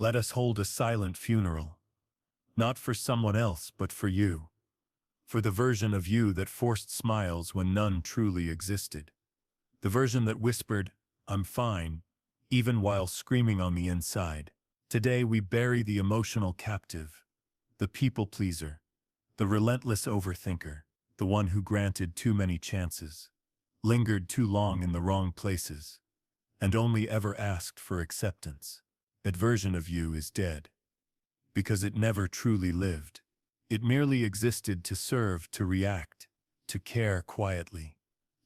Let us hold a silent funeral. Not for someone else, but for you. For the version of you that forced smiles when none truly existed. The version that whispered, "I'm fine," even while screaming on the inside. Today we bury the emotional captive, the people pleaser, the relentless overthinker, the one who granted too many chances, lingered too long in the wrong places, and only ever asked for acceptance. That version of you is dead. Because it never truly lived. It merely existed to serve, to react, to care quietly,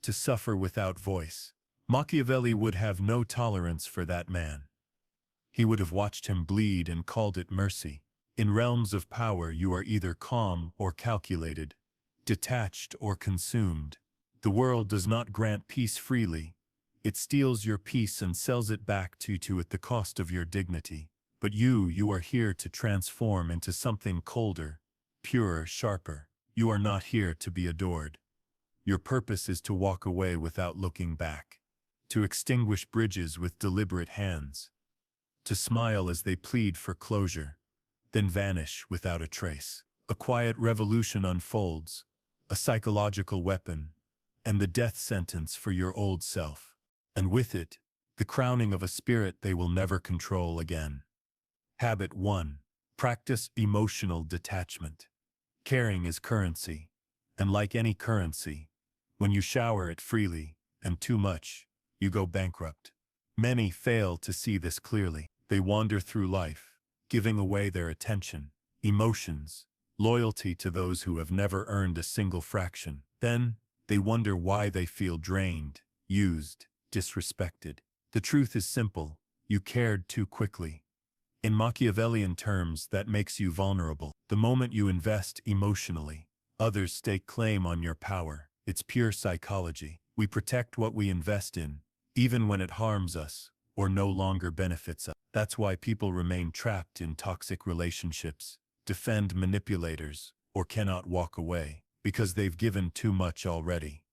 to suffer without voice. Machiavelli would have no tolerance for that man. He would have watched him bleed and called it mercy. In realms of power you are either calm or calculated, detached or consumed. The world does not grant peace freely. It steals your peace and sells it back to you at the cost of your dignity. But you are here to transform into something colder, purer, sharper. You are not here to be adored. Your purpose is to walk away without looking back, to extinguish bridges with deliberate hands, to smile as they plead for closure, then vanish without a trace. A quiet revolution unfolds, a psychological weapon, and the death sentence for your old self. And with it, the crowning of a spirit they will never control again. Habit 1. Practice emotional detachment. Caring is currency, and like any currency, when you shower it freely, and too much, you go bankrupt. Many fail to see this clearly. They wander through life, giving away their attention, emotions, loyalty to those who have never earned a single fraction. Then, they wonder why they feel drained, used, disrespected. The truth is simple: you cared too quickly. In Machiavellian terms, that makes you vulnerable. The moment you invest emotionally, others stake claim on your power. It's pure psychology. We protect what we invest in, even when it harms us or no longer benefits us. That's why people remain trapped in toxic relationships, defend manipulators, or cannot walk away, because they've given too much already.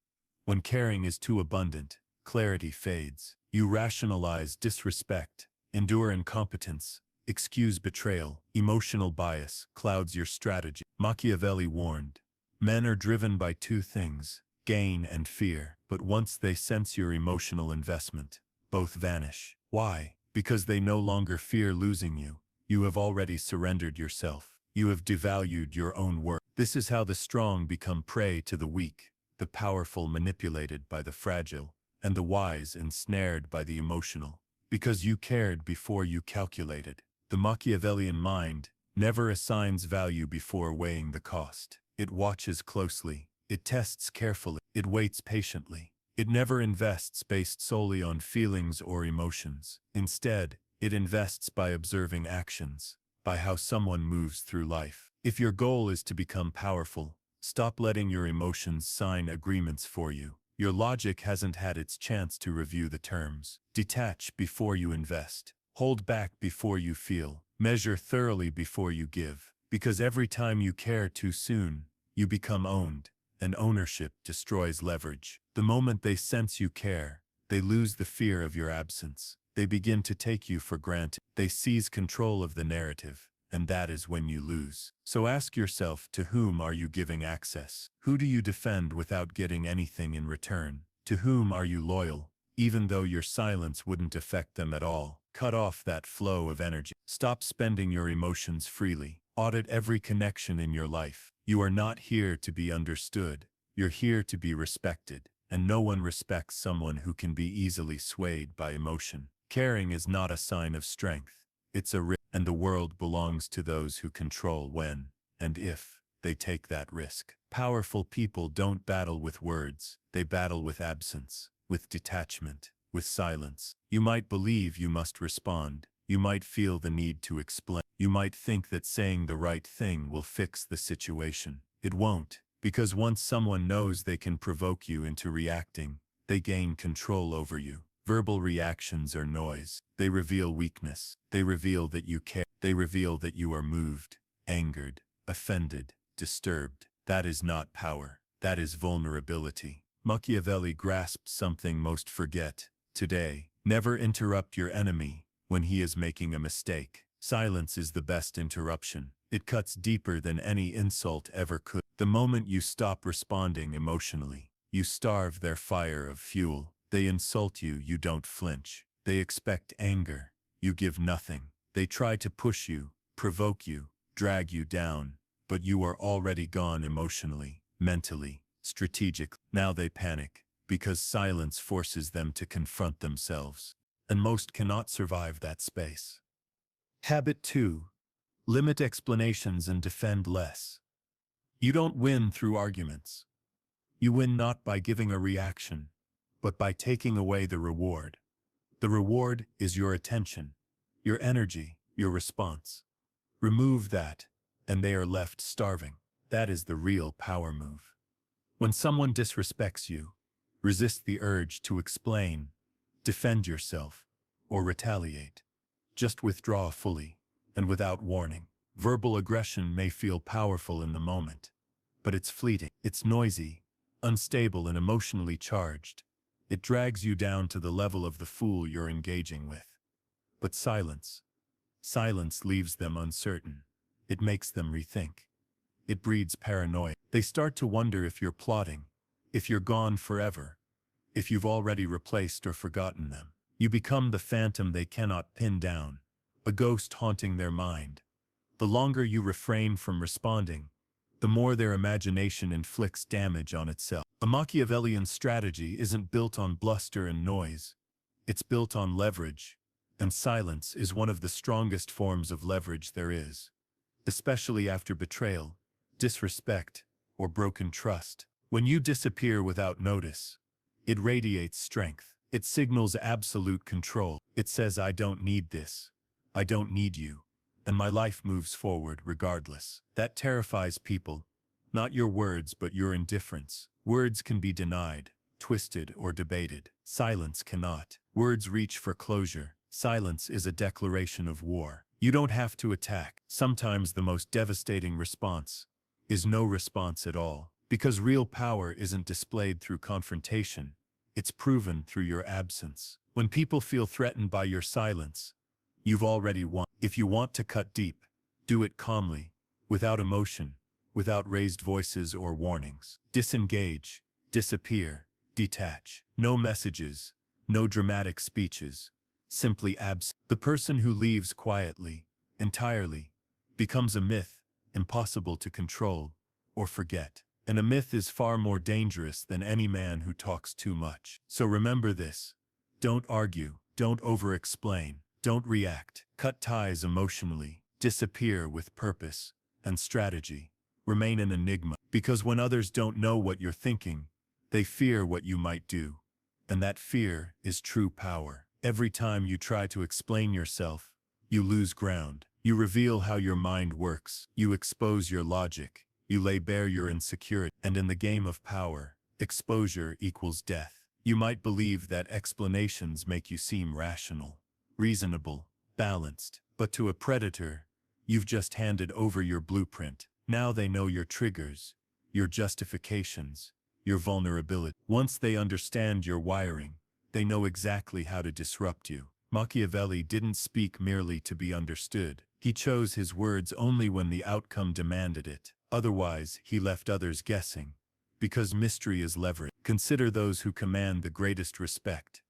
When caring is too abundant, clarity fades. You rationalize disrespect, endure incompetence, excuse betrayal. Emotional bias clouds your strategy. Machiavelli warned, men are driven by two things, gain and fear. But once they sense your emotional investment, both vanish. Why? Because they no longer fear losing you. You have already surrendered yourself. You have devalued your own worth. This is how the strong become prey to the weak, the powerful manipulated by the fragile, and the wise ensnared by the emotional. Because you cared before you calculated. The Machiavellian mind never assigns value before weighing the cost. It watches closely. It tests carefully. It waits patiently. It never invests based solely on feelings or emotions. Instead, it invests by observing actions, by how someone moves through life. If your goal is to become powerful, stop letting your emotions sign agreements for you. Your logic hasn't had its chance to review the terms. Detach before you invest. Hold back before you feel. Measure thoroughly before you give. Because every time you care too soon, you become owned, and ownership destroys leverage. The moment they sense you care, they lose the fear of your absence. They begin to take you for granted. They seize control of the narrative, and that is when you lose. So ask yourself, to whom are you giving access? Who do you defend without getting anything in return? To whom are you loyal, even though your silence wouldn't affect them at all? Cut off that flow of energy. Stop spending your emotions freely. Audit every connection in your life. You are not here to be understood. You're here to be respected, and no one respects someone who can be easily swayed by emotion. Caring is not a sign of strength. It's a risk, and the world belongs to those who control when, and if, they take that risk. Powerful people don't battle with words. They battle with absence, with detachment, with silence. You might believe you must respond. You might feel the need to explain. You might think that saying the right thing will fix the situation. It won't, because once someone knows they can provoke you into reacting, they gain control over you. Verbal reactions are noise. They reveal weakness. They reveal that you care. They reveal that you are moved, angered, offended, disturbed. That is not power. That is vulnerability. Machiavelli grasped something most forget today. Never interrupt your enemy when he is making a mistake. Silence is the best interruption. It cuts deeper than any insult ever could. The moment you stop responding emotionally, you starve their fire of fuel. They insult you, you don't flinch. They expect anger, you give nothing. They try to push you, provoke you, drag you down, but you are already gone emotionally, mentally, strategically. Now they panic, because silence forces them to confront themselves, and most cannot survive that space. Habit 2. Limit explanations and defend less. You don't win through arguments. You win not by giving a reaction, but by taking away the reward. The reward is your attention, your energy, your response. Remove that, and they are left starving. That is the real power move. When someone disrespects you, resist the urge to explain, defend yourself, or retaliate. Just withdraw fully, and without warning. Verbal aggression may feel powerful in the moment, but it's fleeting. It's noisy, unstable, and emotionally charged. It drags you down to the level of the fool you're engaging with. But silence leaves them uncertain. It makes them rethink. It breeds paranoia. They start to wonder if you're plotting, if you're gone forever, if you've already replaced or forgotten them. You become the phantom they cannot pin down, a ghost haunting their mind. The longer you refrain from responding, the more their imagination inflicts damage on itself. A Machiavellian strategy isn't built on bluster and noise. It's built on leverage, and silence is one of the strongest forms of leverage there is, especially after betrayal, disrespect, or broken trust. When you disappear without notice, it radiates strength. It signals absolute control. It says, I don't need this. I don't need you. And my life moves forward regardless. That terrifies people. Not your words, but your indifference. Words can be denied, twisted, or debated. Silence cannot. Words reach for closure. Silence is a declaration of war. You don't have to attack. Sometimes the most devastating response is no response at all. Because real power isn't displayed through confrontation. It's proven through your absence. When people feel threatened by your silence, you've already won. If you want to cut deep, do it calmly, without emotion, without raised voices or warnings. Disengage, disappear, detach. No messages, no dramatic speeches, simply absent. The person who leaves quietly, entirely, becomes a myth, impossible to control or forget. And a myth is far more dangerous than any man who talks too much. So remember this. Don't argue, don't over-explain, don't react. Cut ties emotionally, disappear with purpose and strategy. Remain an enigma. Because when others don't know what you're thinking, they fear what you might do. And that fear is true power. Every time you try to explain yourself, you lose ground. You reveal how your mind works. You expose your logic. You lay bare your insecurity. And in the game of power, exposure equals death. You might believe that explanations make you seem rational, reasonable, balanced. But to a predator, you've just handed over your blueprint. Now they know your triggers, your justifications, your vulnerability. Once they understand your wiring, they know exactly how to disrupt you. Machiavelli didn't speak merely to be understood. He chose his words only when the outcome demanded it. Otherwise, he left others guessing. Because mystery is leverage. Consider those who command the greatest respect.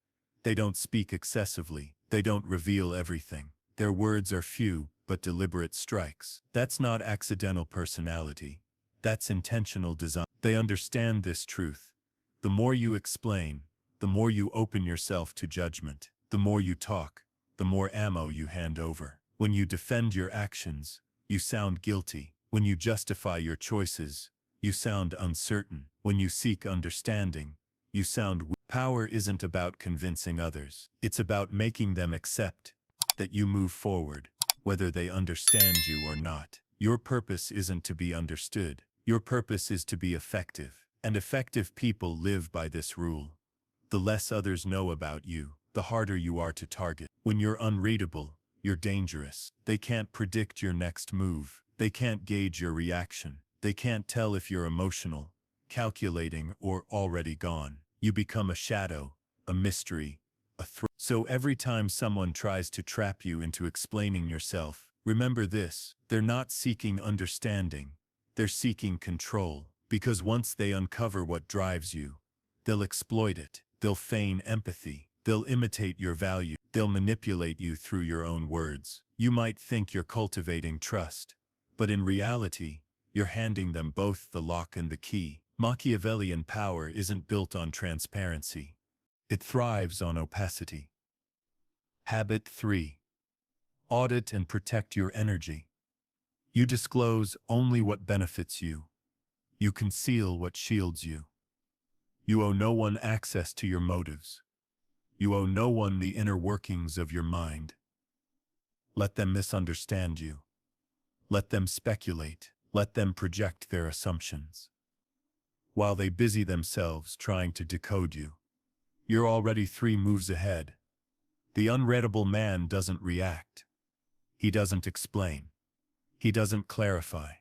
They don't speak excessively. They don't reveal everything. Their words are few, but deliberate strikes. That's not accidental personality. That's intentional design. They understand this truth. The more you explain, the more you open yourself to judgment. The more you talk, the more ammo you hand over. When you defend your actions, you sound guilty. When you justify your choices, you sound uncertain. When you seek understanding, you sound weak. Power isn't about convincing others. It's about making them accept that you move forward, whether they understand you or not. Your purpose isn't to be understood. Your purpose is to be effective. And effective people live by this rule. The less others know about you, the harder you are to target. When you're unreadable, you're dangerous. They can't predict your next move. They can't gauge your reaction. They can't tell if you're emotional, calculating, or already gone. You become a shadow, a mystery, a threat. So every time someone tries to trap you into explaining yourself, Remember this, they're not seeking understanding, they're seeking control, because once they uncover what drives you, they'll exploit it, they'll feign empathy, they'll imitate your value, they'll manipulate you through your own words. You might think you're cultivating trust, but in reality, you're handing them both the lock and the key. Machiavellian power isn't built on transparency. It thrives on opacity. Habit 3. Audit and protect your energy. You disclose only what benefits you. You conceal what shields you. You owe no one access to your motives. You owe no one the inner workings of your mind. Let them misunderstand you. Let them speculate. Let them project their assumptions. While they busy themselves trying to decode you, you're already 3 moves ahead. The unreadable man doesn't react. He doesn't explain. He doesn't clarify.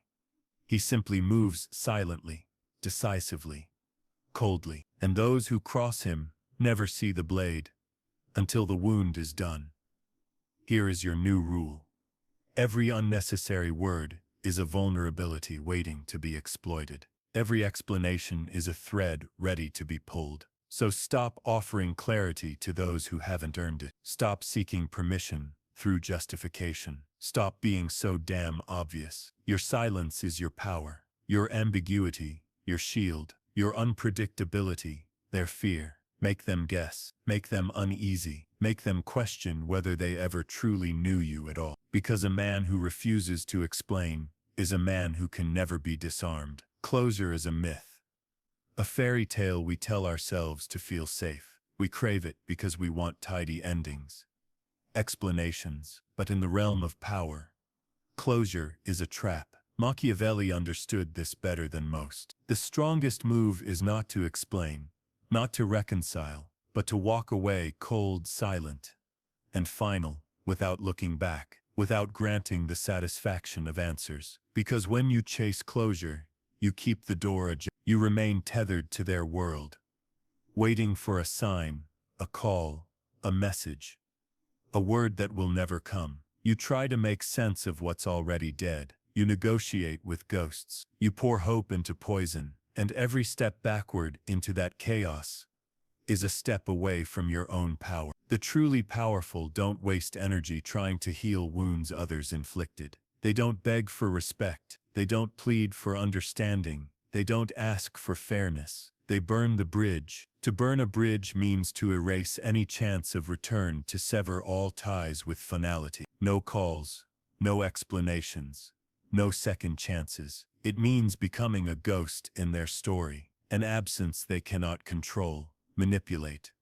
He simply moves silently, decisively, coldly. And those who cross him never see the blade until the wound is done. Here is your new rule. Every unnecessary word is a vulnerability waiting to be exploited. Every explanation is a thread ready to be pulled. So stop offering clarity to those who haven't earned it. Stop seeking permission through justification. Stop being so damn obvious. Your silence is your power. Your ambiguity, your shield. Your unpredictability, their fear. Make them guess. Make them uneasy. Make them question whether they ever truly knew you at all. Because a man who refuses to explain is a man who can never be disarmed. Closure is a myth. A fairy tale we tell ourselves to feel safe. We crave it because we want tidy endings, explanations. But in the realm of power, closure is a trap. Machiavelli understood this better than most. The strongest move is not to explain, not to reconcile, but to walk away cold, silent, and final, without looking back, without granting the satisfaction of answers. Because when you chase closure, you keep the door ajar. You remain tethered to their world, waiting for a sign, a call, a message, a word that will never come. You try to make sense of what's already dead. You negotiate with ghosts. You pour hope into poison, and every step backward into that chaos is a step away from your own power. The truly powerful don't waste energy trying to heal wounds others inflicted. They don't beg for respect. They don't plead for understanding. They don't ask for fairness. They burn the bridge. To burn a bridge means to erase any chance of return, to sever all ties with finality. No calls, no explanations, no second chances. It means becoming a ghost in their story, an absence they cannot control, manipulate,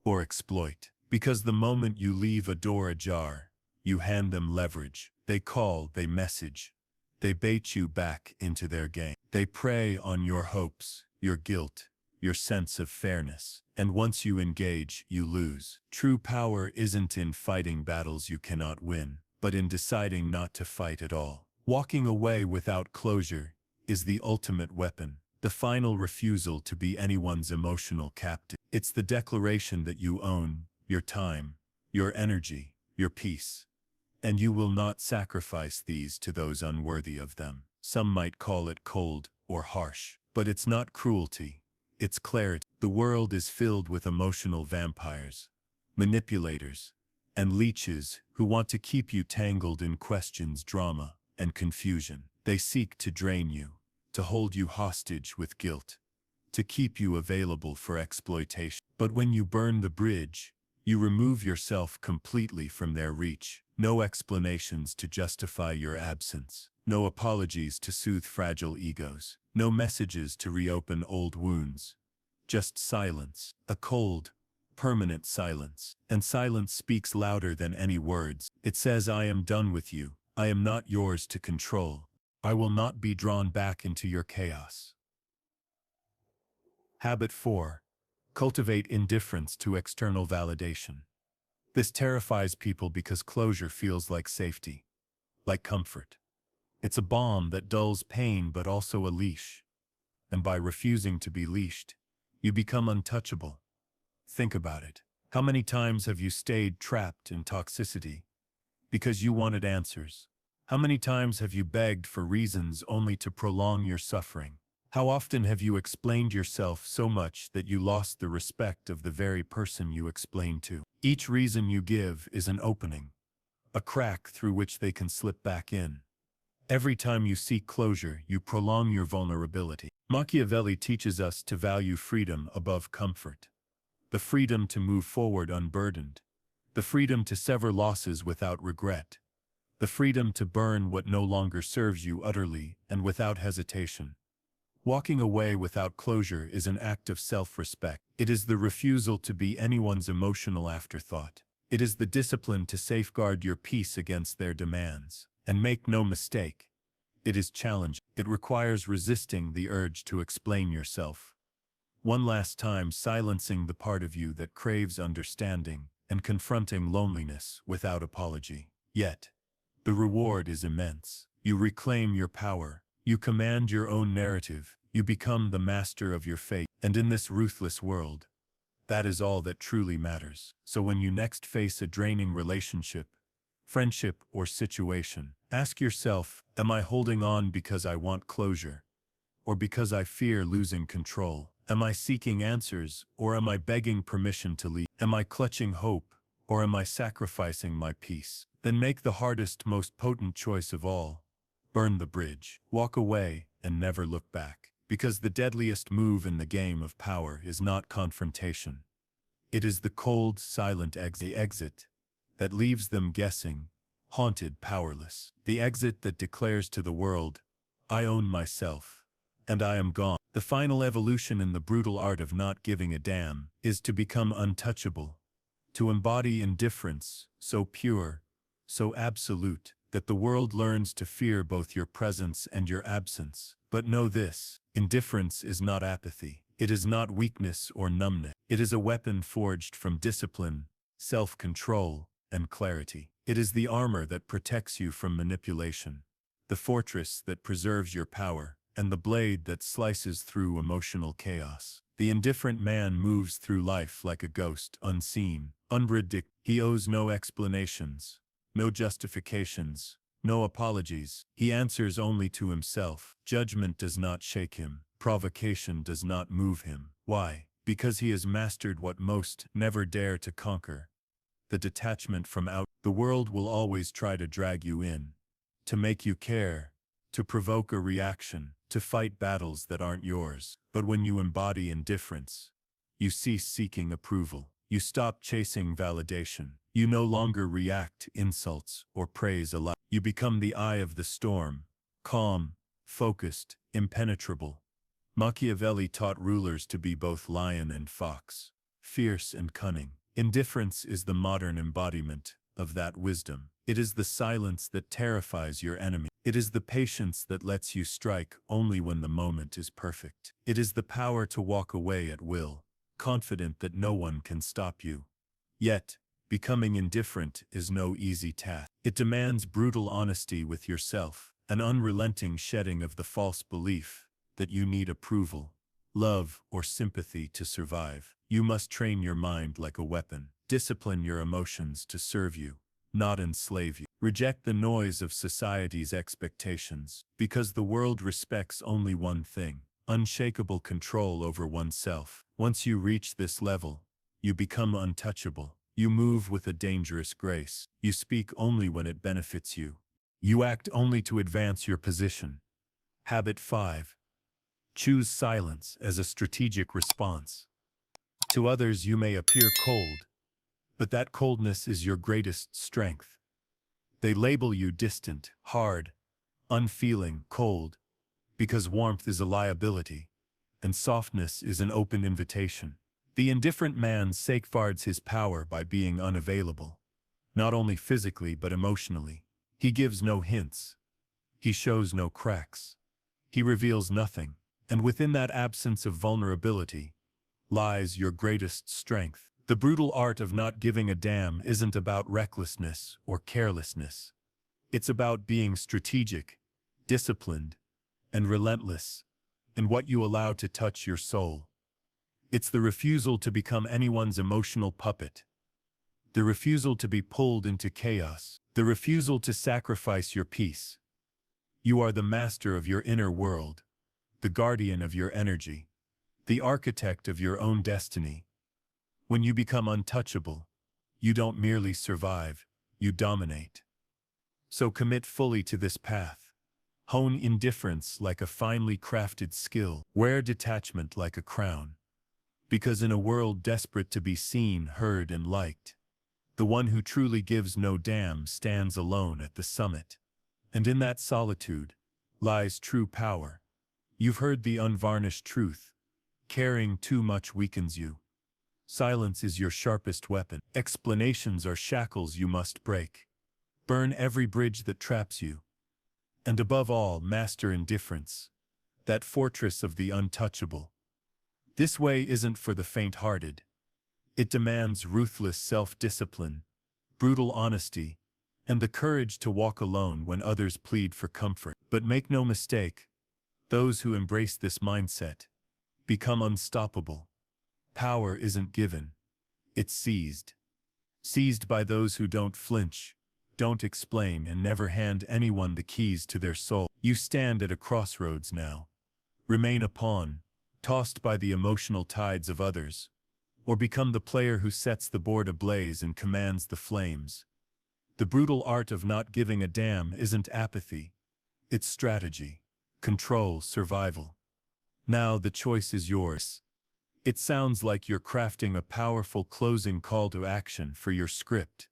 or exploit. Because the moment you leave a door ajar, you hand them leverage. They call, they message. They bait you back into their game. They prey on your hopes, your guilt, your sense of fairness. And once you engage, you lose. True power isn't in fighting battles you cannot win, but in deciding not to fight at all. Walking away without closure is the ultimate weapon, the final refusal to be anyone's emotional captive. It's the declaration that you own your time, your energy, your peace. And you will not sacrifice these to those unworthy of them. Some might call it cold or harsh, but it's not cruelty, it's clarity. The world is filled with emotional vampires, manipulators, and leeches who want to keep you tangled in questions, drama, and confusion. They seek to drain you, to hold you hostage with guilt, to keep you available for exploitation. But when you burn the bridge, you remove yourself completely from their reach. No explanations to justify your absence. No apologies to soothe fragile egos. No messages to reopen old wounds. Just silence. A cold, permanent silence. And silence speaks louder than any words. It says, I am done with you. I am not yours to control. I will not be drawn back into your chaos. Habit 4. Cultivate indifference to external validation. This terrifies people because closure feels like safety, like comfort. It's a balm that dulls pain but also a leash. And by refusing to be leashed, you become untouchable. Think about it. How many times have you stayed trapped in toxicity because you wanted answers, How many times have you begged for reasons only to prolong your suffering? How often have you explained yourself so much that you lost the respect of the very person you explained to? Each reason you give is an opening, a crack through which they can slip back in. Every time you seek closure, you prolong your vulnerability. Machiavelli teaches us to value freedom above comfort. The freedom to move forward unburdened. The freedom to sever losses without regret. The freedom to burn what no longer serves you utterly and without hesitation. Walking away without closure is an act of self-respect. It is the refusal to be anyone's emotional afterthought. It is the discipline to safeguard your peace against their demands. And make no mistake, it is challenging. It requires resisting the urge to explain yourself. One last time silencing the part of you that craves understanding and confronting loneliness without apology. Yet, the reward is immense. You reclaim your power. You command your own narrative. You become the master of your fate. And in this ruthless world, that is all that truly matters. So when you next face a draining relationship, friendship, or situation, ask yourself, am I holding on because I want closure, or because I fear losing control? Am I seeking answers, or am I begging permission to leave? Am I clutching hope, or am I sacrificing my peace? Then make the hardest, most potent choice of all. Burn the bridge. Walk away and never look back. Because the deadliest move in the game of power is not confrontation. It is the cold, silent exit that leaves them guessing, haunted, powerless. The exit that declares to the world, I own myself, and I am gone. The final evolution in the brutal art of not giving a damn is to become untouchable, to embody indifference, so pure, so absolute, that the world learns to fear both your presence and your absence. But know this, indifference is not apathy. It is not weakness or numbness. It is a weapon forged from discipline, self-control, and clarity. It is the armor that protects you from manipulation, the fortress that preserves your power, and the blade that slices through emotional chaos. The indifferent man moves through life like a ghost, unseen, unpredictable. He owes no explanations, no justifications, no apologies. He answers only to himself. Judgment does not shake him. Provocation does not move him. Why? Because he has mastered what most never dare to conquer. The detachment from out. The world will always try to drag you in, to make you care, to provoke a reaction, to fight battles that aren't yours. But when you embody indifference, you cease seeking approval. You stop chasing validation. You no longer react to insults or praise alike. You become the eye of the storm, calm, focused, impenetrable. Machiavelli taught rulers to be both lion and fox, fierce and cunning. Indifference is the modern embodiment of that wisdom. It is the silence that terrifies your enemy. It is the patience that lets you strike only when the moment is perfect. It is the power to walk away at will, confident that no one can stop you. Yet, becoming indifferent is no easy task. It demands brutal honesty with yourself, an unrelenting shedding of the false belief that you need approval, love, or sympathy to survive. You must train your mind like a weapon. Discipline your emotions to serve you, not enslave you. Reject the noise of society's expectations, because the world respects only one thing: unshakable control over oneself. Once you reach this level, you become untouchable. You move with a dangerous grace. You speak only when it benefits you. You act only to advance your position. Habit 5. Choose silence as a strategic response. To others you may appear cold, but that coldness is your greatest strength. They label you distant, hard, unfeeling, cold, because warmth is a liability, and softness is an open invitation. The indifferent man safeguards his power by being unavailable, not only physically but emotionally. He gives no hints. He shows no cracks. He reveals nothing, and within that absence of vulnerability lies your greatest strength. The brutal art of not giving a damn isn't about recklessness or carelessness. It's about being strategic, disciplined, and relentless in what you allow to touch your soul. It's the refusal to become anyone's emotional puppet, the refusal to be pulled into chaos, the refusal to sacrifice your peace. You are the master of your inner world, the guardian of your energy, the architect of your own destiny. When you become untouchable, you don't merely survive, you dominate. So commit fully to this path. Hone indifference like a finely crafted skill. Wear detachment like a crown. Because in a world desperate to be seen, heard, and liked, the one who truly gives no damn stands alone at the summit. And in that solitude lies true power. You've heard the unvarnished truth. Caring too much weakens you. Silence is your sharpest weapon. Explanations are shackles you must break. Burn every bridge that traps you. And above all, master indifference, that fortress of the untouchable. This way isn't for the faint-hearted. It demands ruthless self-discipline, brutal honesty, and the courage to walk alone when others plead for comfort. But make no mistake, those who embrace this mindset become unstoppable. Power isn't given, it's seized. Seized by those who don't flinch, don't explain, and never hand anyone the keys to their soul. You stand at a crossroads now. Remain a pawn, tossed by the emotional tides of others, or become the player who sets the board ablaze and commands the flames. The brutal art of not giving a damn isn't apathy, it's strategy, control, survival. Now the choice is yours. It sounds like you're crafting a powerful closing call to action for your script,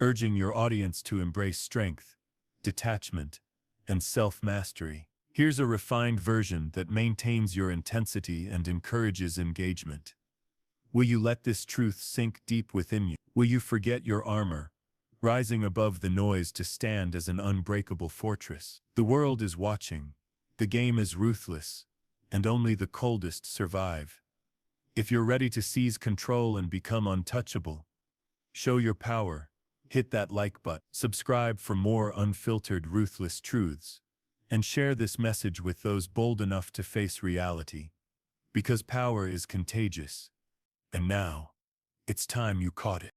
urging your audience to embrace strength, detachment, and self-mastery. Here's a refined version that maintains your intensity and encourages engagement. Will you let this truth sink deep within you? Will you forget your armor, rising above the noise to stand as an unbreakable fortress? The world is watching, the game is ruthless, and only the coldest survive. If you're ready to seize control and become untouchable, show your power, hit that like button, subscribe for more unfiltered, ruthless truths, and share this message with those bold enough to face reality. Because power is contagious. And now, it's time you caught it.